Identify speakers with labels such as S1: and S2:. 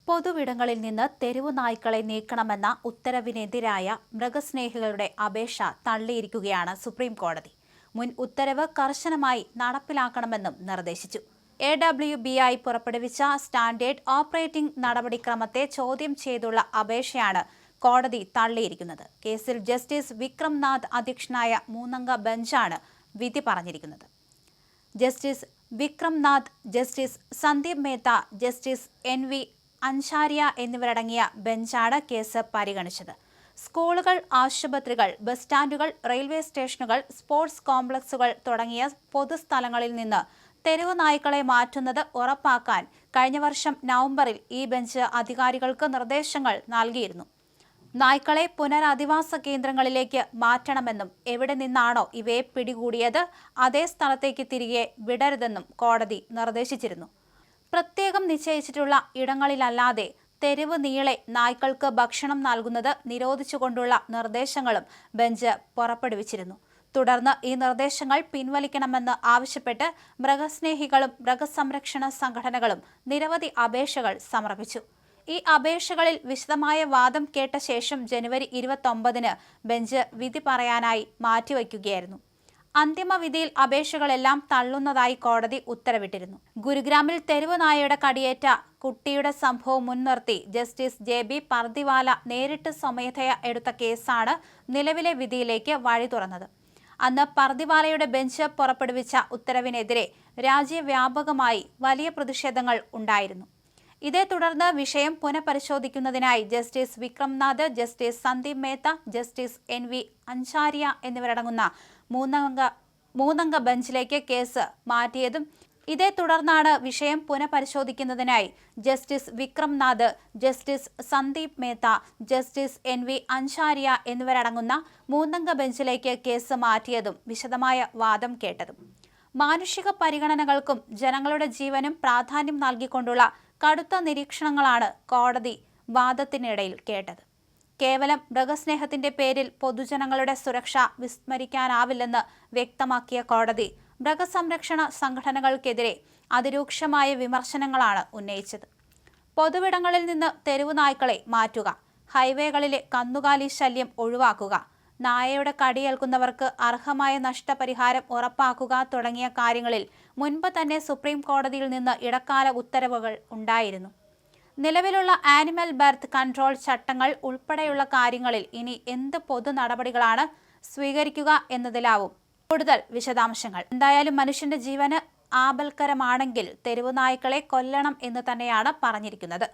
S1: പൊതുവിടങ്ങളിൽ നിന്ന് തെരുവു നായ്ക്കളെ നീക്കണമെന്ന ഉത്തരവിനെതിരായ മൃഗസ്നേഹികളുടെ അപേക്ഷ തള്ളിയിരിക്കുകയാണ് സുപ്രീം കോടതി. മുൻ ഉത്തരവ് കർശനമായി നടപ്പിലാക്കണമെന്നും നിർദ്ദേശിച്ചു. AWBI പുറപ്പെടുവിച്ച സ്റ്റാൻഡേർഡ് ഓപ്പറേറ്റിംഗ് നടപടിക്രമത്തെ ചോദ്യം ചെയ്തുള്ള അപേക്ഷയാണ് കോടതി തള്ളിയിരിക്കുന്നത്. കേസിൽ ജസ്റ്റിസ് വിക്രം നാഥ് അധ്യക്ഷനായ 3-അംഗ ബെഞ്ചാണ് വിധി പറഞ്ഞിരിക്കുന്നത്. Justice Vikram Nath, justice Sandeep Mehta, justice NV Ansariya എന്നിവരടങ്ങിയ ബെഞ്ചാണ് കേസ് പരിഗണിച്ചത്. സ്കൂളുകൾ, ആശുപത്രികൾ, ബസ് സ്റ്റാൻഡുകൾ, റെയിൽവേ സ്റ്റേഷനുകൾ, സ്പോർട്സ് കോംപ്ലക്സുകൾ തുടങ്ങിയ പൊതുസ്ഥലങ്ങളിൽ നിന്ന് തെരുവു നായ്ക്കളെ മാറ്റുന്നത് ഉറപ്പാക്കാൻ കഴിഞ്ഞ വർഷം നവംബറിൽ ഈ ബെഞ്ച് അധികാരികൾക്ക് നിർദ്ദേശങ്ങൾ നൽകിയിരുന്നു. നായ്ക്കളെ പുനരധിവാസ കേന്ദ്രങ്ങളിലേക്ക് മാറ്റണമെന്നും എവിടെ നിന്നാണോ ഇവയെ പിടികൂടിയത് അതേ സ്ഥലത്തേക്ക് തിരികെ വിടരുതെന്നും കോടതി നിർദ്ദേശിച്ചിരുന്നു. പ്രത്യേകം നിശ്ചയിച്ചിട്ടുള്ള ഇടങ്ങളിലല്ലാതെ തെരുവ് നീളെ നായ്ക്കൾക്ക് ഭക്ഷണം നൽകുന്നത് നിരോധിച്ചുകൊണ്ടുള്ള നിർദ്ദേശങ്ങളും ബെഞ്ച് പുറപ്പെടുവിച്ചിരുന്നു. തുടർന്ന് ഈ നിർദ്ദേശങ്ങൾ പിൻവലിക്കണമെന്ന് ആവശ്യപ്പെട്ട് മൃഗസ്നേഹികളും മൃഗസംരക്ഷണ സംഘടനകളും നിരവധി അപേക്ഷകൾ സമർപ്പിച്ചു. ഈ അപേക്ഷകളിൽ വിശദമായ വാദം കേട്ട ശേഷം ജനുവരി 29-ന് ബെഞ്ച് വിധി പറയാനായി മാറ്റിവയ്ക്കുകയായിരുന്നു. അന്തിമ വിധിയിൽ അപേക്ഷകളെല്ലാം തള്ളുന്നതായി കോടതി ഉത്തരവിട്ടിരുന്നു. ഗുരുഗ്രാമിൽ തെരുവ് നായയുടെ കടിയേറ്റ കുട്ടിയുടെ സംഭവം മുൻനിർത്തി ജസ്റ്റിസ് JB പർദിവാല നേരിട്ട് സ്വമേധയാ എടുത്ത കേസാണ് നിലവിലെ വിധിയിലേക്ക് വഴി തുറന്നത്. അന്ന് പർദിവാലയുടെ ബെഞ്ച് പുറപ്പെടുവിച്ച ഉത്തരവിനെതിരെ രാജ്യവ്യാപകമായി വലിയ പ്രതിഷേധങ്ങൾ ഉണ്ടായിരുന്നു. ഇതേ തുടർന്ന് വിഷയം പുനഃപരിശോധിക്കുന്നതിനായി justice Vikramnath, justice Sandeep Mehta, justice NV Anjaria എന്നിവരടങ്ങുന്ന മൂന്നംഗ ബെഞ്ചിലേക്ക് കേസ് മാറ്റിയതും ഇതേ തുടർന്നാണ് വിഷയം പുനഃപരിശോധിക്കുന്നതിനായി justice Vikramnath, justice Sandeep Mehta, justice NV Anjaria എന്നിവരടങ്ങുന്ന മൂന്നംഗ ബെഞ്ചിലേക്ക് കേസ് മാറ്റിയതും വിശദമായ വാദം കേട്ടതും. മാനുഷിക പരിഗണനകൾക്കും ജനങ്ങളുടെ ജീവനും പ്രാധാന്യം നൽകിക്കൊണ്ടുള്ള കടുത്ത നിരീക്ഷണങ്ങളാണ് കോടതി വാദത്തിനിടയിൽ കേട്ടത്. കേവലം മൃഗസ്നേഹത്തിന്റെ പേരിൽ പൊതുജനങ്ങളുടെ സുരക്ഷ വിസ്മരിക്കാനാവില്ലെന്ന് വ്യക്തമാക്കിയ കോടതി മൃഗസംരക്ഷണ സംഘടനകൾക്കെതിരെ അതിരൂക്ഷമായ വിമർശനങ്ങളാണ് ഉന്നയിച്ചത്. പൊതുവിടങ്ങളിൽ നിന്ന് തെരുവു നായ്ക്കളെ മാറ്റുക, ഹൈവേകളിലെ കന്നുകാലി ശല്യം ഒഴിവാക്കുക, നായയുടെ കടിയേൽക്കുന്നവർക്ക് അർഹമായ നഷ്ടപരിഹാരം ഉറപ്പാക്കുക തുടങ്ങിയ കാര്യങ്ങളിൽ മുൻപ് തന്നെ സുപ്രീം കോടതിയിൽ നിന്ന് ഇടക്കാല ഉത്തരവുകൾ ഉണ്ടായിരുന്നു. നിലവിലുള്ള ആനിമൽ ബർത്ത് കൺട്രോൾ ചട്ടങ്ങൾ ഉൾപ്പെടെയുള്ള കാര്യങ്ങളിൽ ഇനി എന്ത് പൊതു നടപടികളാണ് സ്വീകരിക്കുക എന്നതിലാവും കൂടുതൽ വിശദാംശങ്ങൾ. എന്തായാലും മനുഷ്യന്റെ ജീവന് ആപൽക്കരമാണെങ്കിൽ തെരുവു നായ്ക്കളെ കൊല്ലണം എന്ന് തന്നെയാണ് പറഞ്ഞിരിക്കുന്നത്.